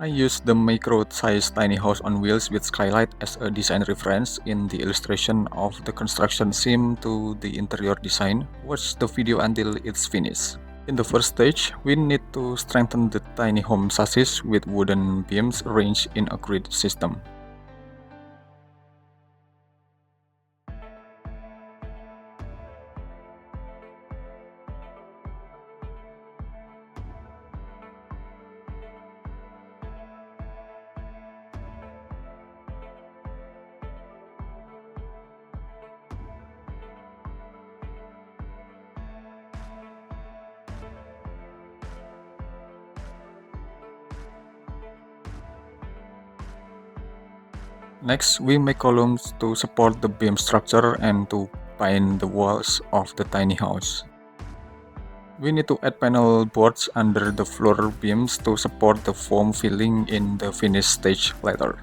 I used the micro-sized tiny house on wheels with Skylight as a design reference in the illustration of the construction sim to the interior design. Watch the video until it's finished. In the first stage, we need to strengthen the tiny home chassis with wooden beams arranged in a grid system. Next, we make columns to support the beam structure and to bind the walls of the tiny house. We need to add panel boards under the floor beams to support the foam filling in the finished stage later.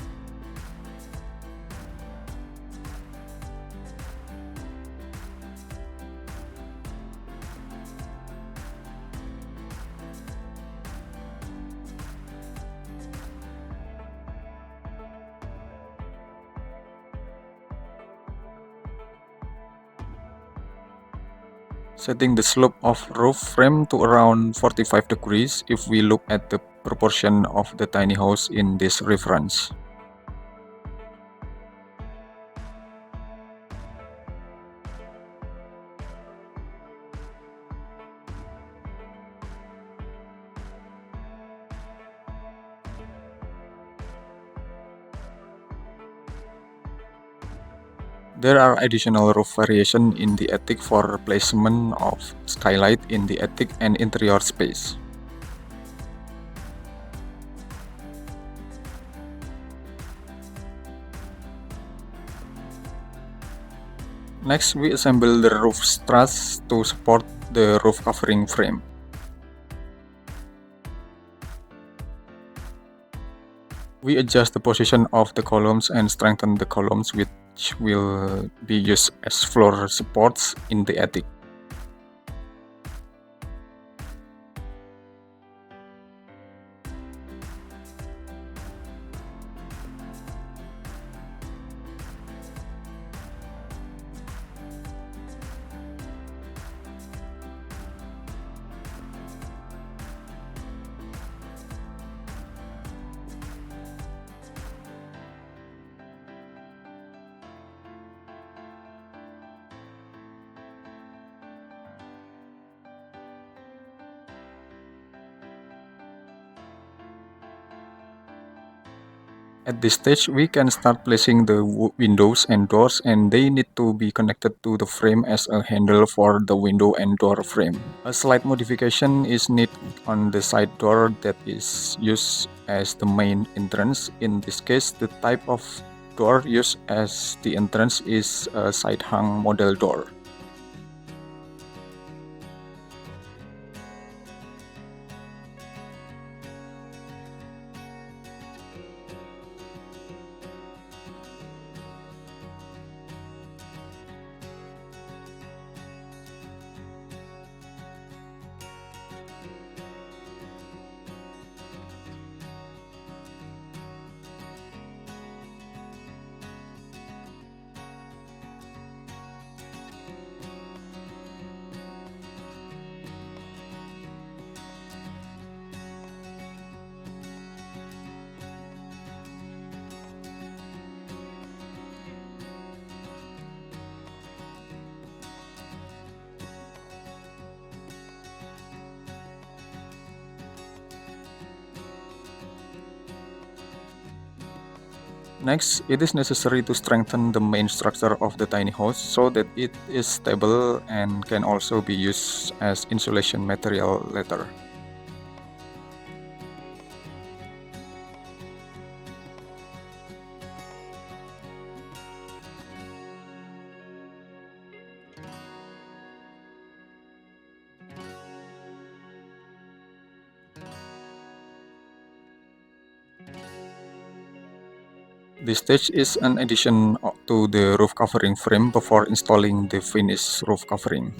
Setting the slope of roof frame to around 45 degrees if we look at the proportion of the tiny house in this reference. There are additional roof variation in the attic for placement of skylight in the attic and interior space. Next, we assemble the roof struts to support the roof covering frame. We adjust the position of the columns and strengthen the columns which will be used as floor supports in the attic. At this stage, we can start placing the windows and doors, and they need to be connected to the frame as a handle for the window and door frame. A slight modification is needed on the side door that is used as the main entrance. In this case, the type of door used as the entrance is a side-hung model door. Next, it is necessary to strengthen the main structure of the tiny house so that it is stable and can also be used as insulation material later. This stage is an addition to the roof covering frame before installing the finished roof covering.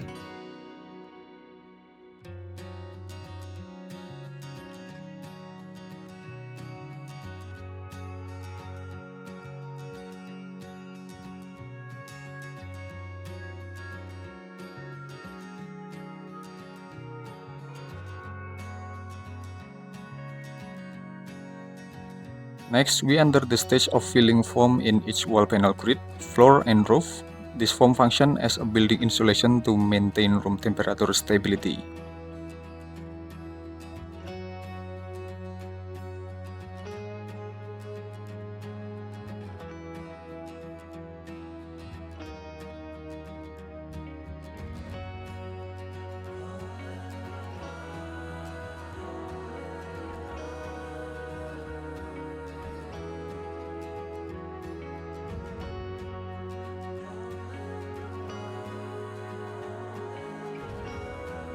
Next, we enter the stage of filling foam in each wall panel grid, floor and roof. This foam functions as a building insulation to maintain room temperature stability.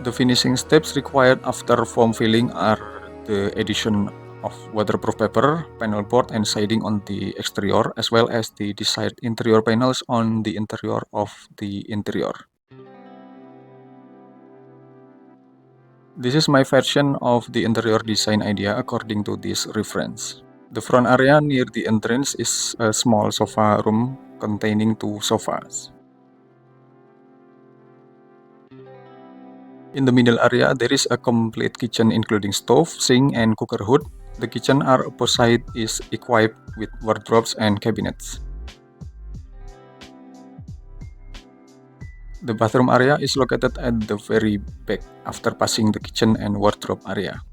The finishing steps required after foam filling are the addition of waterproof paper, panel board and siding on the exterior, as well as the desired interior panels on the interior of the interior. This is my version of the interior design idea according to this reference. The front area near the entrance is a small sofa room containing 2 sofas. In the middle area, there is a complete kitchen including stove, sink, and cooker hood. The kitchen are opposite is equipped with wardrobes and cabinets. The bathroom area is located at the very back after passing the kitchen and wardrobe area.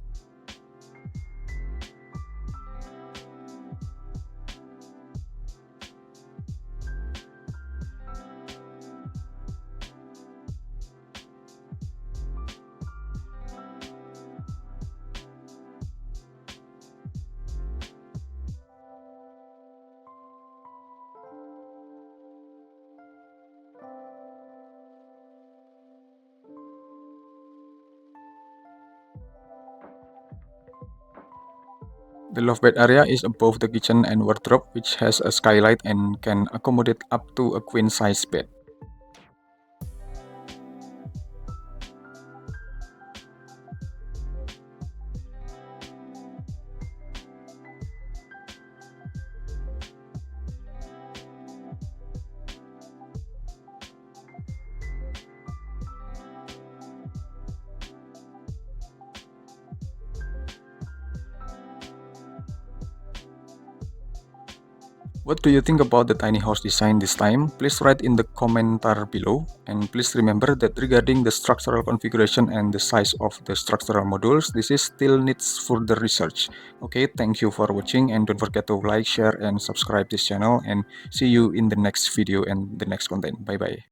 The loft bed area is above the kitchen and wardrobe, which has a skylight and can accommodate up to a queen-size bed. What do you think about the tiny house design this time? Please write in the commenter below, and please remember that regarding the structural configuration and the size of the structural modules, this is still needs further research. Okay, thank you for watching, and don't forget to like, share, and subscribe this channel, and see you in the next video and the next content. Bye bye.